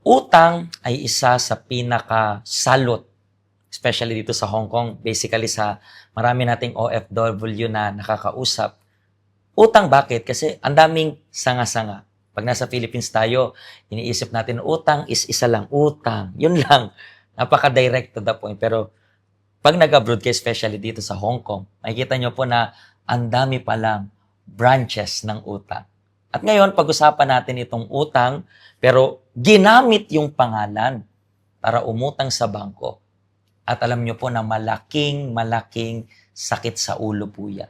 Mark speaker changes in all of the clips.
Speaker 1: Utang ay isa sa pinakasalot, especially dito sa Hong Kong, basically sa marami nating OFW na nakakausap. Utang bakit? Kasi ang daming sanga-sanga. Pag nasa Philippines tayo, iniisip natin utang is isa lang, utang. Yun lang. Napaka-direct to the point. Pero pag nag-abroad kayo, especially dito sa Hong Kong, makikita nyo po na ang dami palang branches ng utang. At ngayon, pag-usapan natin itong utang, pero ginamit yung pangalan para umutang sa bangko. At alam nyo po na malaking sakit sa ulo po yan.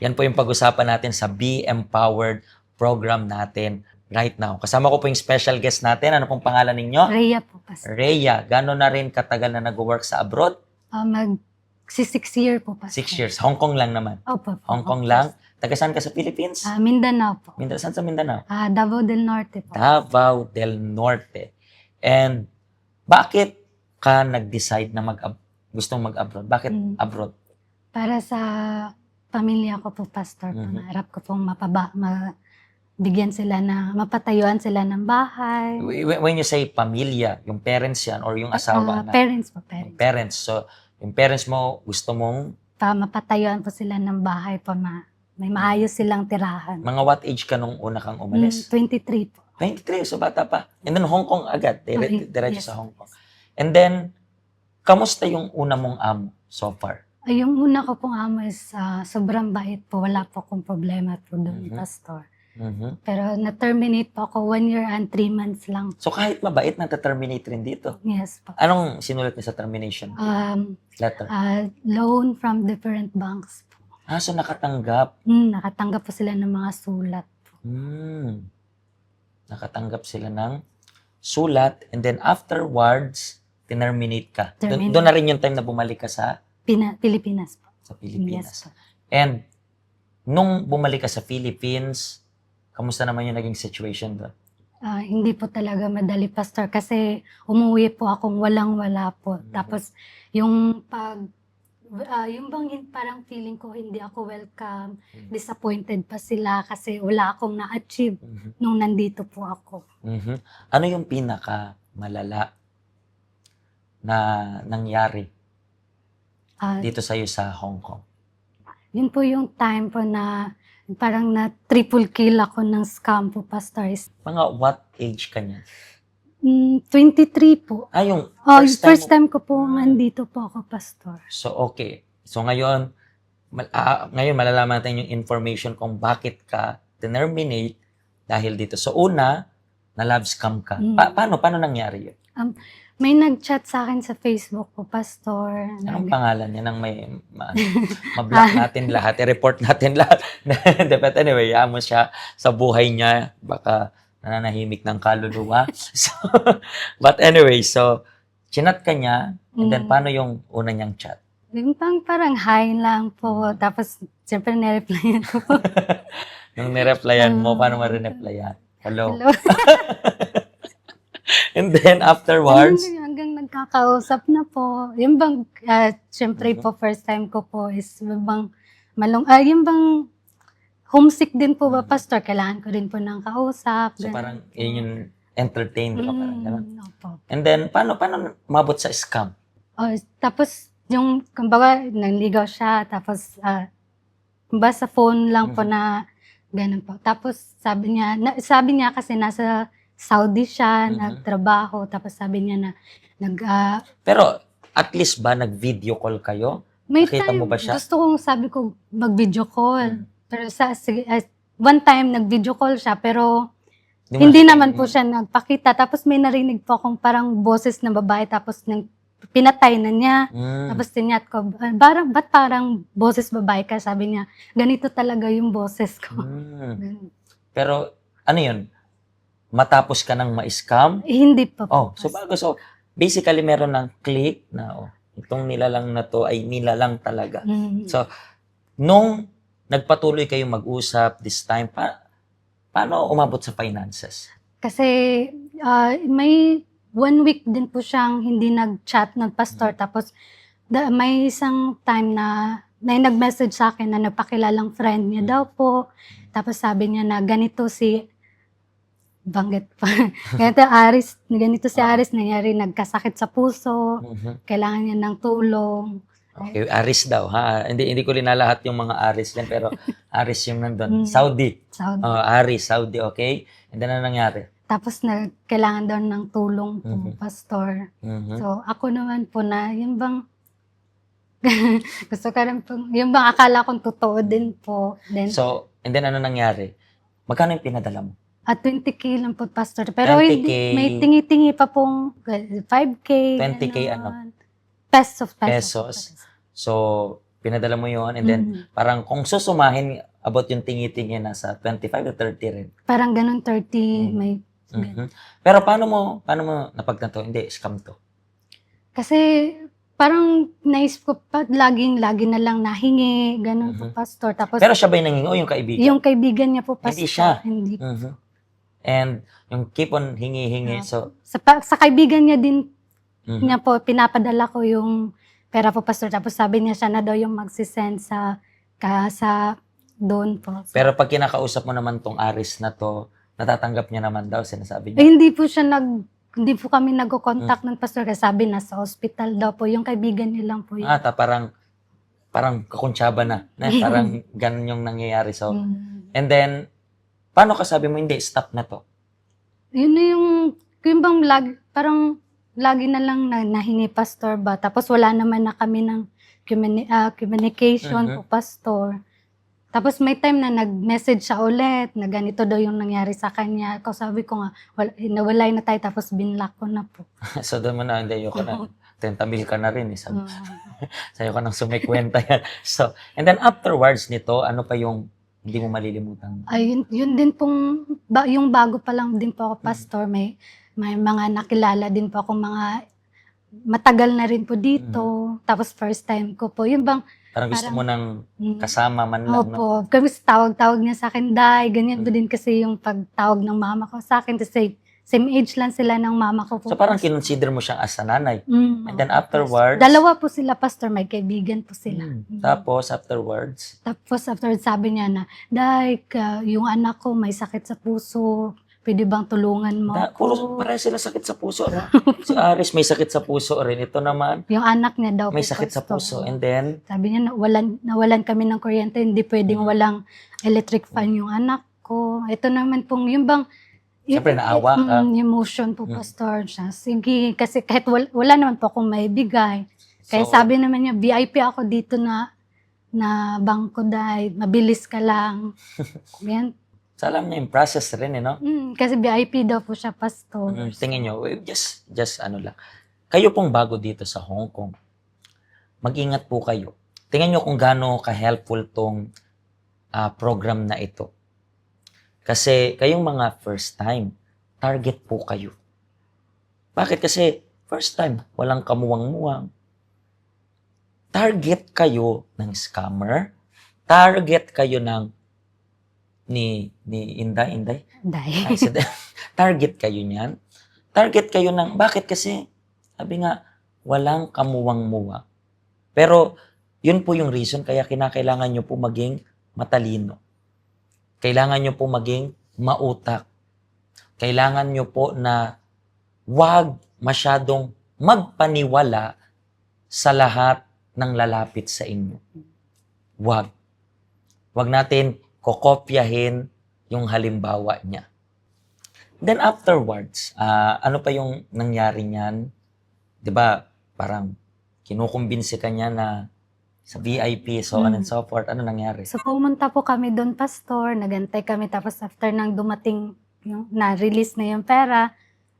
Speaker 1: Yan po yung pag-usapan natin sa Be Empowered program natin right now. Kasama ko po yung special guest natin. Ano pong pangalan ninyo?
Speaker 2: Rhea po, Pastor.
Speaker 1: Rhea. Gano'n na rin katagal na nag-work sa abroad?
Speaker 2: Mag-6 year po, Pastor.
Speaker 1: 6 years. Hong Kong lang naman.
Speaker 2: Opo.
Speaker 1: Hong Kong lang. Taga saan ka sa Philippines?
Speaker 2: Mindanao po.
Speaker 1: Saan sa Mindanao?
Speaker 2: Davao del Norte po.
Speaker 1: Davao del Norte. And bakit ka nag-decide na gustong mag-abroad? Bakit abroad?
Speaker 2: Para sa pamilya ko po, Pastor. Pangarap ko pong bigyan sila na, mapatayuan sila ng bahay.
Speaker 1: When you say pamilya, yung parents yan or yung asawa na?
Speaker 2: Parents po,
Speaker 1: Parents. So, yung parents mo, gusto mong?
Speaker 2: Mapatayuan po sila ng bahay po na may maayos silang tirahan.
Speaker 1: Mga what age ka nung una kang umalis?
Speaker 2: 23 po.
Speaker 1: 23, so bata pa. And then Hong Kong agad, diretso
Speaker 2: Yes.
Speaker 1: sa Hong Kong. And then, kamusta yung una mong amo so far?
Speaker 2: Yung una ko pong amo is sobrang bait po. Wala po akong problema po doon, Pastor. Pero na-terminate po ako 1 year and 3 months lang.
Speaker 1: So kahit mabait, nata-terminate rin dito?
Speaker 2: Yes po.
Speaker 1: Anong sinulat niya sa termination letter?
Speaker 2: Loan from different banks po.
Speaker 1: So nakatanggap?
Speaker 2: Nakatanggap po sila ng mga sulat po.
Speaker 1: Nakatanggap sila ng sulat and then afterwards, tinerminate ka.
Speaker 2: Terminate.
Speaker 1: Doon na rin yung time na bumalik ka sa?
Speaker 2: Pilipinas po.
Speaker 1: Sa Pilipinas.
Speaker 2: Yes po.
Speaker 1: And nung bumalik ka sa Philippines, kamusta naman yung naging situation doon?
Speaker 2: Hindi po talaga madali, Pastor, kasi umuwi po akong walang-wala po. Tapos yung yung bang parang feeling ko hindi ako welcome, disappointed pa sila kasi wala akong na-achieve nung nandito po ako.
Speaker 1: Ano yung pinaka malala na nangyari dito sa'yo sa Hong Kong?
Speaker 2: Yun po yung time po na parang na triple kill ako ng scam po, Pastor.
Speaker 1: Mga what age ka niya?
Speaker 2: 23 po.
Speaker 1: Yung
Speaker 2: first time ko po nandito po ako, Pastor.
Speaker 1: So, okay. So, ngayon malalaman natin yung information kung bakit ka terminate dahil dito. So, una, na-love scam ka. Paano nangyari yun?
Speaker 2: May nag-chat sa akin sa Facebook po, Pastor.
Speaker 1: Anong pangalan niya nang may ma-block natin lahat, i-report natin lahat. But anyway, mo siya sa buhay niya. Baka nananahimik ng kaluluwa. So, but anyway, so, chinat ka niya, and then paano yung una niyang chat?
Speaker 2: Yung parang hi lang po. Tapos, siyempre, nireplyan ko po.
Speaker 1: Nung nireplyan mo, paano ma-replyan? Hello? And then, afterwards?
Speaker 2: Hanggang nagkakausap na po. Yung bang, siyempre po, first time ko po is, yung bang, yung bang, homesick din po ba, Pastor? Kailangan ko din po ng kausap.
Speaker 1: So, parang yun yung entertain ka parang gano'n.
Speaker 2: Opo.
Speaker 1: And then, paano mabot sa scam?
Speaker 2: Tapos, yung, kumbaga, nanligaw siya, tapos, kumbaga sa phone lang po na, gano'n po. Tapos, sabi niya kasi nasa Saudi siya, nagtrabaho, tapos sabi niya na,
Speaker 1: Pero, at least ba, nag-video call kayo?
Speaker 2: may
Speaker 1: Nakita
Speaker 2: time,
Speaker 1: mo ba siya?
Speaker 2: sabi ko, mag-video call. Pero one time, nag-video call siya, pero hindi naman po siya nagpakita. Tapos may narinig po akong parang boses ng babae, tapos pinatay na niya. Tapos tinyat ko, ba't parang boses babae ka? Sabi niya, ganito talaga yung boses ko.
Speaker 1: Pero, ano yun? Matapos ka nang ma-scam?
Speaker 2: Hindi pa po.
Speaker 1: So, basically, meron ng click na, itong nilalang na to ay nilalang talaga. So, nung nagpatuloy kayong mag-usap this time, paano umabot sa finances?
Speaker 2: Kasi may 1 week din po siyang hindi nag-chat ng pastor. Tapos may isang time na may nag-message sa akin na nagpakilalang friend niya daw po. Tapos sabi niya na ganito si banggit pa. Ganito si Aris, nangyari, nagkasakit sa puso,
Speaker 1: Mhm.
Speaker 2: kailangan niya ng tulong.
Speaker 1: Okay, Aris daw, ha? Hindi ko linalahat yung mga Aris din, pero Aris yung nandun.
Speaker 2: Mm.
Speaker 1: Saudi.
Speaker 2: Saudi.
Speaker 1: Aris, Saudi, okay? And then, ano nangyari?
Speaker 2: Tapos kailangan daw ng tulong po,
Speaker 1: Mhm.
Speaker 2: pastor.
Speaker 1: Mhm.
Speaker 2: So, ako naman po na, yung bang, gusto ka rin po, yung bang akala kong totoo din po. Then,
Speaker 1: So, and then, ano nangyari? Magkano yung pinadala mo?
Speaker 2: at 20K lang po, pastor. Pero
Speaker 1: 20K.
Speaker 2: may tingi-tingi pa pong 5K.
Speaker 1: 20K
Speaker 2: ganon. Pesos.
Speaker 1: Pesos. So, pinadala mo yon, and then,
Speaker 2: Mhm.
Speaker 1: parang kung susumahin about yung tingi-tingi, nasa 25 to 30 rin.
Speaker 2: Parang ganun, 30,
Speaker 1: Mm.
Speaker 2: may,
Speaker 1: Mhm. Pero paano mo napagtanto? Hindi, scam to.
Speaker 2: kasi parang naisip ko pa, lagi na lang nahingi, ganun po,
Speaker 1: Mhm.
Speaker 2: pastor. Tapos,
Speaker 1: Pero siya ba yung nangingi o yung kaibigan?
Speaker 2: yung kaibigan niya po, pastor.
Speaker 1: Hindi siya.
Speaker 2: Hindi.
Speaker 1: Mhm. And yung keep on hingi-hingi.
Speaker 2: Ah.
Speaker 1: So,
Speaker 2: Sa kaibigan niya din
Speaker 1: mhm.
Speaker 2: niya po, pinapadala ko yung pera po, pastor. Tapos sabi niya siya na daw yung magsisend sa doon po. So,
Speaker 1: Pero pag kinakausap mo naman tong Aris na to, natatanggap niya naman daw, sinasabi
Speaker 2: eh,
Speaker 1: niya.
Speaker 2: hindi po kami nagko-contact ng pastor kasi sabi nasa hospital daw po. Yung kaibigan niya lang po yun.
Speaker 1: Parang kakuntsaba na. Parang ganun yung nangyayari. So,
Speaker 2: Mm.
Speaker 1: and then, paano ka sabi mo, hindi, stop na to?
Speaker 2: Yun na yung bang parang lagi na lang nahingi, pastor ba? Tapos wala naman na kami ng communication
Speaker 1: Mhm.
Speaker 2: po, pastor. Tapos may time na nag-message siya ulit na ganito daw yung nangyari sa kanya. Ako sabi ko nga, nawalay na tayo, tapos binlock ko na po.
Speaker 1: So, doon mo na, hindi, ayoko na. 10 mil ka na rin. Sabi,
Speaker 2: Mm.
Speaker 1: sa'yo ka nang sumikwenta yan. So, and then afterwards nito, ano pa yung hindi mo malilimutan?
Speaker 2: Ay, yun din pong, yung bago pa lang din po ako, pastor, may mga nakilala din po akong mga matagal na rin po dito. Tapos first time ko po. Yun bang,
Speaker 1: Parang gusto mo nang kasama man lang, no?
Speaker 2: opo. Kasi tawag-tawag niya sa akin, Day. Ganyan po din kasi yung pagtawag ng mama ko sa akin. Kasi same age lang sila ng mama ko po.
Speaker 1: So, parang kinonsider mo siyang as a nanay. And then
Speaker 2: opo,
Speaker 1: afterwards?
Speaker 2: Dalawa po sila, pastor. May kaibigan po sila.
Speaker 1: Tapos, afterwards?
Speaker 2: Tapos afterwards, sabi niya na, Day, yung anak ko may sakit sa puso. Pwede bang tulungan mo ako?
Speaker 1: Pareho sila sakit sa puso, no? Si Aris may sakit sa puso rin. Ito naman,
Speaker 2: Yung anak niya daw
Speaker 1: may
Speaker 2: po,
Speaker 1: sakit sa puso.
Speaker 2: pastor.
Speaker 1: And then,
Speaker 2: Sabi niya, nawalan kami ng kuryente, hindi pwedeng walang electric fan yung anak ko. Ito naman pong, yung bang,
Speaker 1: Siyempre, naawa ka.
Speaker 2: Emotion po, pastor. Siya, sige, kasi kahit wala naman po akong maibigay. Kaya
Speaker 1: So,
Speaker 2: sabi naman niya, VIP ako dito na bangko, Day, mabilis ka lang. Yan.
Speaker 1: so alam niya yung process rin, no?
Speaker 2: Kasi VIP daw po siya, pastor.
Speaker 1: Tingin nyo, just ano lang. Kayo pong bago dito sa Hong Kong, mag-ingat po kayo. Tingnan nyo kung gaano ka-helpful tong program na ito. Kasi kayong mga first time, target po kayo. Bakit? Kasi first time, walang kamuwang-muwang. Target kayo ng scammer. Target kayo ng ni Inday.
Speaker 2: Day.
Speaker 1: Ay, target kayo niyan. Target kayo ng, bakit? Kasi, sabi nga, walang kamuwang-muwa. Pero, yun po yung reason, kaya kinakailangan nyo po maging matalino. Kailangan nyo po maging mautak. Kailangan nyo po na wag masyadong magpaniwala sa lahat ng lalapit sa inyo. Wag. Wag natin kokopyahin yung halimbawa niya. Then afterwards, ano pa yung nangyari niyan? 'Di ba? Parang kinukumbinsi ka niya na sa VIP, so on and so forth. Ano nangyari?
Speaker 2: So pumunta po kami doon, pastor. Nagantay kami, tapos after nang dumating, na-release na yung pera.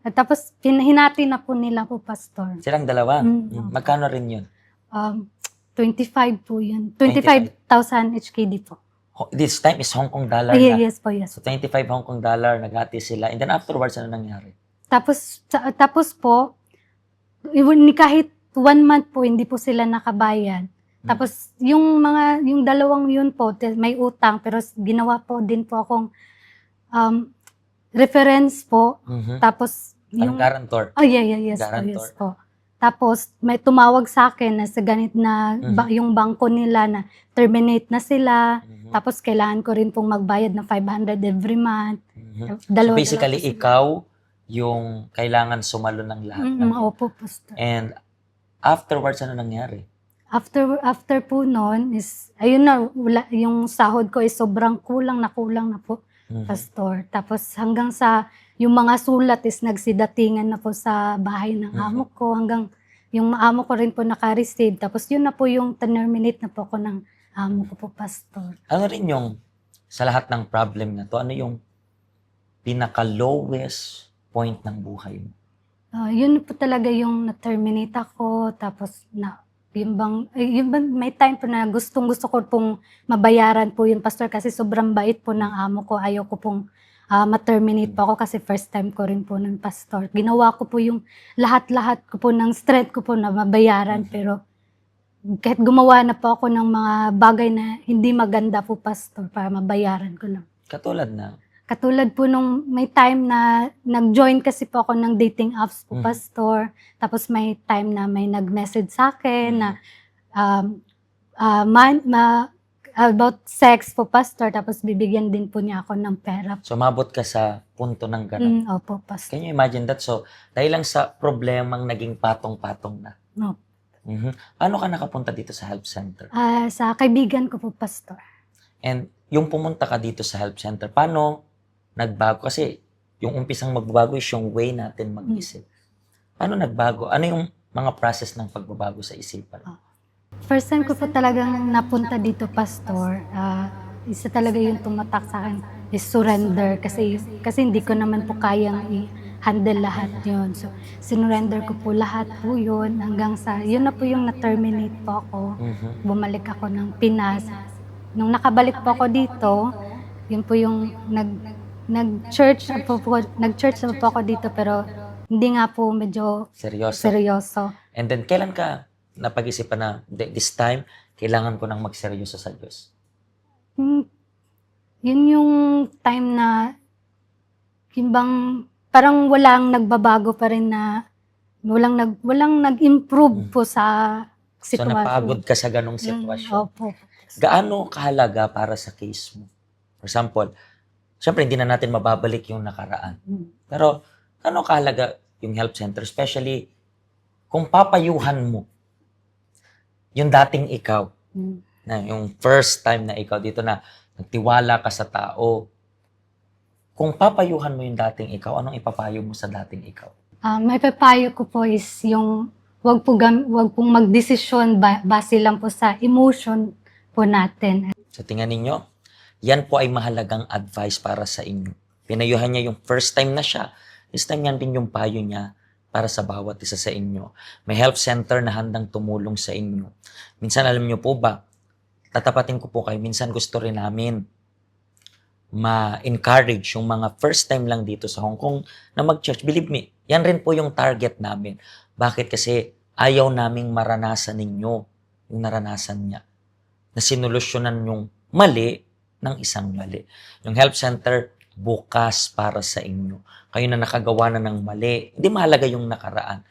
Speaker 2: At tapos hinati na po nila po, pastor.
Speaker 1: Silang dalawa.
Speaker 2: Mm.
Speaker 1: Magkano rin yun?
Speaker 2: 25 po yun. 25,000 HKD po.
Speaker 1: This time is Hong Kong dollar na.
Speaker 2: Yes po, yes.
Speaker 1: So 25 Hong Kong dollar, naghati sila. And then afterwards, ano nangyari?
Speaker 2: Tapos po, kahit 1 month po, hindi po sila nakabayad. Tapos, yung dalawang yun po, may utang, pero ginawa po din po akong reference po. Tapos,
Speaker 1: Parang guarantor.
Speaker 2: Yes po. Tapos, may tumawag sa akin na sa ganit na yung bangko nila na terminate na sila. Tapos kailangan ko rin pong magbayad ng 500 every month.
Speaker 1: So basically, ikaw yung kailangan sumalo ng lahat.
Speaker 2: Opo, Pastor.
Speaker 1: And afterwards, ano nangyari?
Speaker 2: After po noon is, ayun na, yung sahod ko is sobrang kulang na po, Pastor. Tapos hanggang sa, yung mga sulat is nagsidatingan na po sa bahay ng amo ko, hanggang yung amo ko rin po naka-receive. Tapos yun na po yung terminate na po ako ng amo ko po, Pastor.
Speaker 1: Ano rin yung, sa lahat ng problem na to, ano yung pinaka-lowest point ng buhay mo?
Speaker 2: Yun po talaga yung na-terminate ako, tapos yun bang may time po na gustong-gusto ko pong mabayaran po yun, Pastor, kasi sobrang bait po ng amo ko. Ayaw ko pong ma-terminate po ako kasi first time ko rin po ng Pastor. Ginawa ko po yung lahat-lahat ko po ng strength ko po na mabayaran, pero kahit gumawa na po ako ng mga bagay na hindi maganda po, Pastor, para mabayaran ko lang. Katulad po nung may time na nag-join kasi po ako ng dating apps po, Pastor. Tapos may time na may nag-message sa akin na about sex po, Pastor. Tapos bibigyan din po niya ako ng pera.
Speaker 1: So, mabot ka sa punto ng gano'n.
Speaker 2: Opo, Pastor.
Speaker 1: Can you imagine that? So, dahil lang sa problemang naging patong-patong na.
Speaker 2: No.
Speaker 1: Paano ka nakapunta dito sa help center?
Speaker 2: Sa kaibigan ko po, Pastor.
Speaker 1: And yung pumunta ka dito sa help center, paano nagbago? Kasi yung umpisang magbabago is yung way natin mag-isip. Paano nagbago? Ano yung mga process ng pagbabago sa isipan?
Speaker 2: First time ko po talagang napunta dito, Pastor, isa talaga yung tumatak sa akin is surrender. Kasi hindi ko naman po kayang i-handle lahat yun. So, sinurrender ko po lahat po yun hanggang sa, yun na po yung na-terminate po ako. Bumalik ako ng Pinas. Nung nakabalik po ako dito, yun po yung nag-church na po ako dito, pero hindi nga po medyo seryoso.
Speaker 1: And then, kailan ka napag-isipan na this time, kailangan ko nang magseryoso sa Diyos?
Speaker 2: Yun yung time na parang walang nagbabago pa rin na walang nag-improve po sa sitwasyon.
Speaker 1: So, napagod ka sa ganong sitwasyon.
Speaker 2: Opo.
Speaker 1: Gaano kahalaga para sa case mo? For example, syempre hindi na natin mababalik yung nakaraan. Pero gaano kahalaga yung help center? Especially kung papayuhan mo yung dating ikaw, na yung first time na ikaw dito na nagtiwala ka sa tao, kung papayuhan mo yung dating ikaw, anong ipapayo mo sa dating ikaw?
Speaker 2: May papayo ko po is yung wag pong magdesisyon base lang po sa emotion po natin.
Speaker 1: So tingnan ninyo, yan po ay mahalagang advice para sa inyo. Pinayuhan niya yung first time na siya, this time yan din yung payo niya para sa bawat isa sa inyo. May help center na handang tumulong sa inyo. Minsan alam niyo po ba, tatapatin ko po kayo, minsan gusto rin namin ma-encourage yung mga first time lang dito sa Hong Kong na mag-church. Believe me, yan rin po yung target namin. Bakit? Kasi ayaw naming maranasan ninyo yung naranasan niya. Na sinolusyonan yung mali ng isang mali. Yung help center, bukas para sa inyo. Kayo na nakagawa na ng mali, hindi mahalaga yung nakaraan.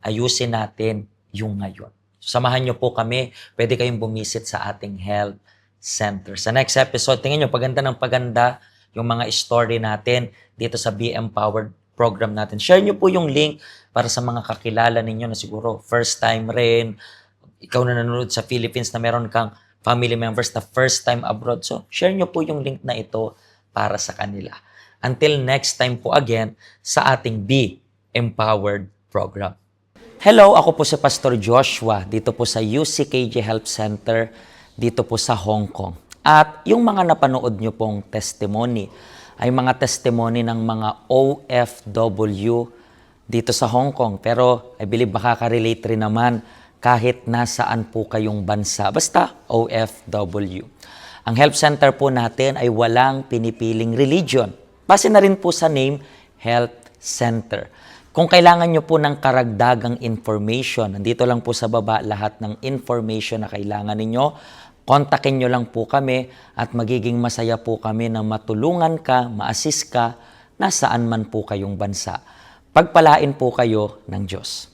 Speaker 1: Ayusin natin yung ngayon. Samahan niyo po kami, pwede kayong bumisit sa ating health center. Sa next episode, tingnan niyo, paganda ng paganda yung mga story natin dito sa Be Empowered program natin. Share niyo po yung link para sa mga kakilala ninyo na siguro first time rin, ikaw na nanonood sa Philippines na meron kang family members na first time abroad. So, share niyo po yung link na ito para sa kanila. Until next time po again sa ating Be Empowered program. Hello, ako po si Pastor Joshua dito po sa UCKJ Help Center dito po sa Hong Kong. At yung mga napanood nyo pong testimony ay mga testimony ng mga OFW dito sa Hong Kong. Pero I believe makaka-relate rin naman kahit nasaan po kayong bansa. Basta OFW. Ang help center po natin ay walang pinipiling religion. Base na rin po sa name, Health Center. Kung kailangan nyo po ng karagdagang information, nandito lang po sa baba lahat ng information na kailangan ninyo. Kontakin nyo lang po kami at magiging masaya po kami na matulungan ka, ma-assist ka, nasaan man po kayong bansa. Pagpalain po kayo ng Diyos.